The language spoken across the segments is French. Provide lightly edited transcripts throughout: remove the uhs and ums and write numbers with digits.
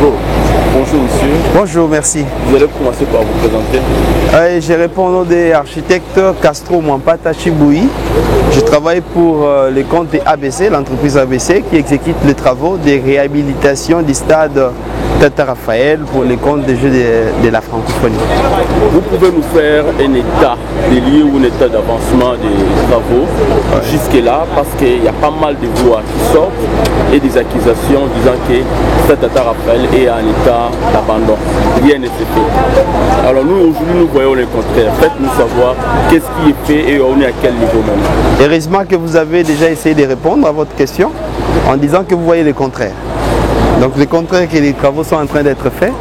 Bon. Bonjour monsieur. Bonjour, merci. Vous allez commencer par vous présenter. Je réponds au nom des architectes Castro Mwampata Chiboui. Je travaille pour les comptes de ABC, l'entreprise ABC qui exécute les travaux de réhabilitation du stade Tata Raphaël pour les comptes des Jeux de la francophonie. Vous pouvez nous faire un état des lieux ou un état d'avancement des travaux jusque-là, parce qu'il y a pas mal de voix qui sortent et des accusations disant que Stade Tata Raphaël est en état d'abandon. Rien n'est fait. Alors nous, aujourd'hui, nous voyons le contraire. Faites-nous savoir qu'est-ce qui est fait et on est à quel niveau maintenant. Heureusement que vous avez déjà essayé de répondre à votre question en disant que vous voyez le contraire. Donc le contraire, que les travaux sont en train d'être faits.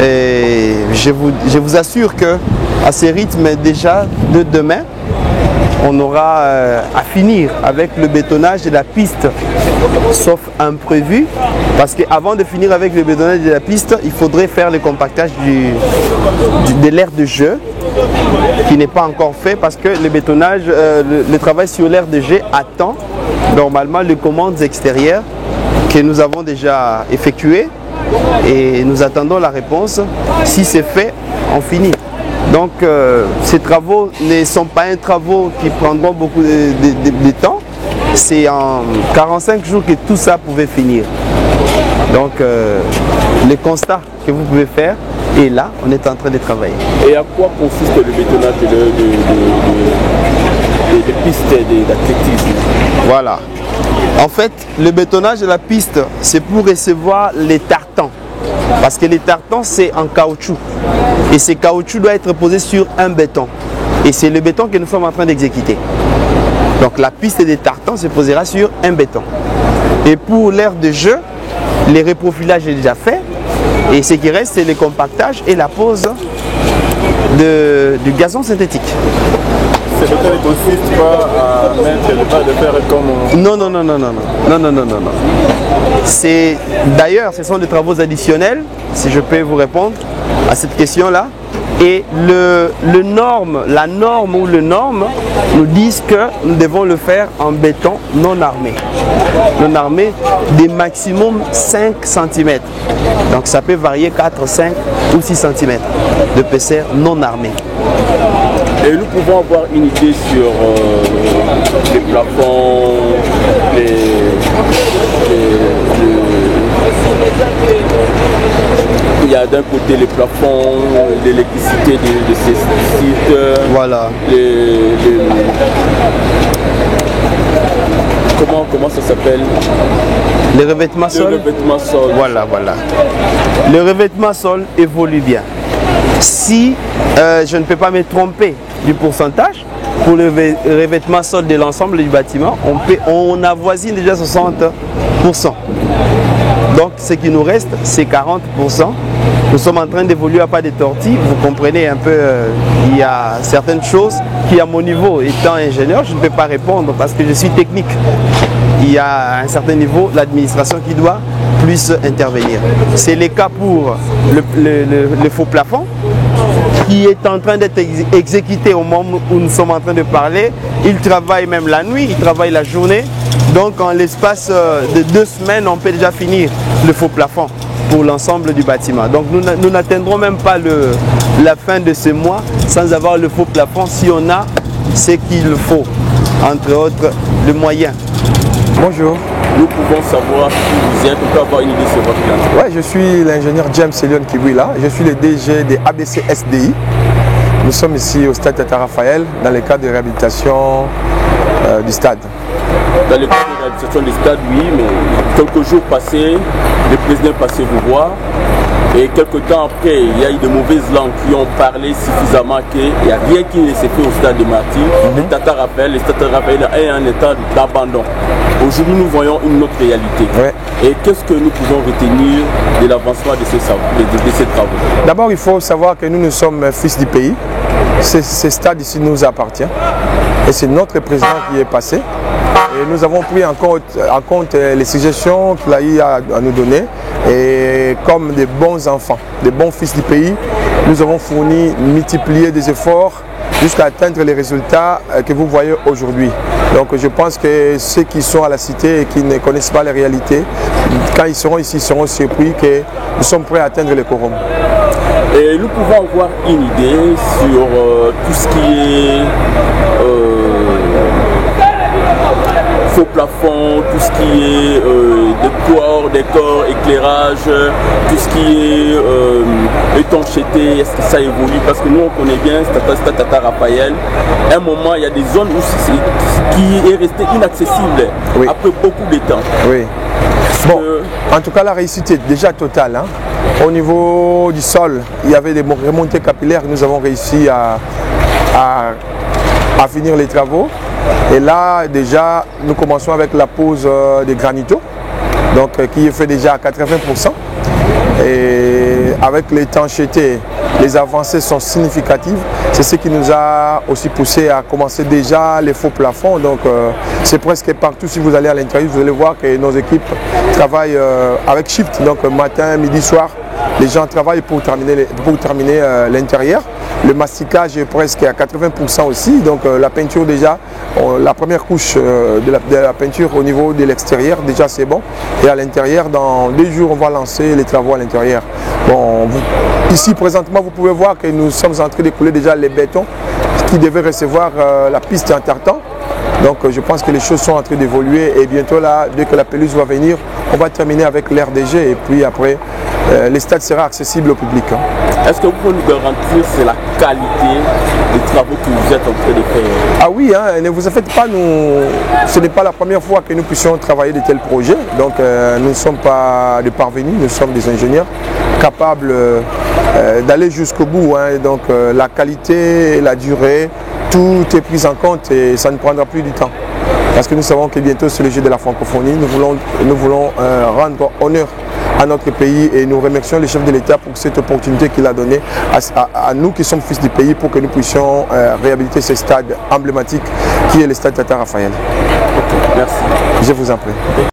Et je vous assure que à ce rythme déjà de demain, on aura à finir avec le bétonnage de la piste, sauf imprévu, parce qu'avant de finir avec le bétonnage de la piste, il faudrait faire le compactage de l'aire de jeu, qui n'est pas encore fait, parce que le bétonnage, le travail sur l'aire de jeu attend normalement les commandes extérieures que nous avons déjà effectuées, et nous attendons la réponse. Si c'est fait, on finit. Donc ces travaux ne sont pas un travaux qui prendront beaucoup de temps. C'est en 45 jours que tout ça pouvait finir. Donc le constat que vous pouvez faire, et là, on est en train de travailler. Et à quoi consiste le bétonnage des pistes d'athlétisme? Voilà. En fait, le bétonnage de la piste, c'est pour recevoir les tartans. Parce que les tartans, c'est en caoutchouc. Et ce caoutchouc doit être posé sur un béton. Et c'est le béton que nous sommes en train d'exécuter. Donc la piste des tartans se posera sur un béton. Et pour l'aire de jeu, le reprofilage est déjà fait. Et ce qui reste, c'est le compactage et la pose du gazon synthétique. Ce béton ne consiste pas à mettre le pas de fer comme... Non. D'ailleurs, ce sont des travaux additionnels, si je peux vous répondre à cette question-là. Et la norme ou le norme nous disent que nous devons le faire en béton non armé. Non armé de maximum 5 cm. Donc ça peut varier 4, 5 ou 6 cm d'épaisseur non armé. Et nous pouvons avoir une idée sur les plafonds, il y a d'un côté les plafonds, l'électricité de ces sites. Voilà. Comment ça s'appelle? Le revêtement sol. Le revêtement sol. Voilà. Le revêtement sol évolue bien. Si je ne peux pas me tromper du pourcentage, pour le revêtement sol de l'ensemble du bâtiment, on avoisine déjà 60%. Donc ce qui nous reste, c'est 40%. Nous sommes en train d'évoluer à pas de tortilles. Vous comprenez un peu, il y a certaines choses qui, à mon niveau, étant ingénieur, je ne peux pas répondre parce que je suis technique. Il y a à un certain niveau l'administration qui doit plus intervenir. C'est le cas pour le faux plafond qui est en train d'être exécuté au moment où nous sommes en train de parler. Il travaille même la nuit, il travaille la journée. Donc en l'espace de 2 semaines, on peut déjà finir le faux plafond pour l'ensemble du bâtiment. Donc nous n'atteindrons même pas la fin de ce mois sans avoir le faux plafond si on a ce qu'il faut, entre autres le moyen. Bonjour. Nous pouvons savoir qui vous êtes, on peut avoir une idée sur votre client. Ouais, je suis l'ingénieur James Elion Kibouila, je suis le DG des ABC SDI. Nous sommes ici au stade Tata Raphaël dans le cadre de réhabilitation du stade. Dans le cadre de réhabilitation du stade, oui, mais quelques jours passés, le président est passé vous voir. Et quelques temps après, il y a eu de mauvaises langues qui ont parlé suffisamment qu'il n'y a rien qui ne s'est fait au stade de Marty. Le Tata Raphaël est en état d'abandon. Aujourd'hui, nous voyons une autre réalité. Ouais. Et qu'est-ce que nous pouvons retenir de l'avancement de ces travaux? D'abord, il faut savoir que nous sommes fils du pays. Ce stade ici nous appartient. Et c'est notre président qui est passé. Et nous avons pris en compte les suggestions qu'il a eu à nous donner. Et comme des bons enfants, des bons fils du pays, nous avons fourni, multiplié des efforts jusqu'à atteindre les résultats que vous voyez aujourd'hui. Donc je pense que ceux qui sont à la cité et qui ne connaissent pas les réalités, quand ils seront ici, ils seront surpris que nous sommes prêts à atteindre les quorums. Et nous pouvons avoir une idée sur tout ce qui est faux plafond, tout ce qui est décor, éclairage, tout ce qui est étanchéité, est-ce que ça évolue? Parce que nous on connaît bien Stade Tata Raphaël. À un moment, il y a des zones qui est resté inaccessible après beaucoup de temps. Oui. Bon, en tout cas, la réussite est déjà totale. Hein. Au niveau du sol, il y avait des remontées capillaires. Nous avons réussi à finir les travaux. Et là, déjà, nous commençons avec la pose des granitaux, donc qui est fait déjà à 80%. Et avec l'étanchéité, les avancées sont significatives. C'est ce qui nous a aussi poussé à commencer déjà les faux plafonds. Donc c'est presque partout. Si vous allez à l'intérieur, vous allez voir que nos équipes travaillent avec shift. Donc matin, midi, soir, les gens travaillent pour terminer l'intérieur. Le masticage est presque à 80% aussi. Donc la peinture déjà, la première couche de la peinture au niveau de l'extérieur, déjà c'est bon. Et à l'intérieur, dans 2 jours, on va lancer les travaux à l'intérieur. Bon, ici présentement, vous pouvez voir que nous sommes en train d'écouler déjà les bétons qui devaient recevoir la piste en tartan. Donc je pense que les choses sont en train d'évoluer et bientôt là, dès que la pelouse va venir, on va terminer avec l'RDG et puis après, les stades seront accessibles au public. Hein. Est-ce que vous pouvez nous garantir c'est la qualité des travaux que vous êtes en train de faire? Ah oui, hein, ne vous en faites pas, ce n'est pas la première fois que nous puissions travailler de tels projets. Donc nous ne sommes pas des parvenus, nous sommes des ingénieurs capables d'aller jusqu'au bout. Hein. Donc la qualité, la durée, tout est pris en compte et ça ne prendra plus du temps. Parce que nous savons que bientôt c'est le jeu de la francophonie. Nous voulons rendre honneur à notre pays et nous remercions le chef de l'État pour cette opportunité qu'il a donnée à nous qui sommes fils du pays pour que nous puissions réhabiliter ce stade emblématique qui est le stade Tata Raphaël. Merci. Je vous en prie.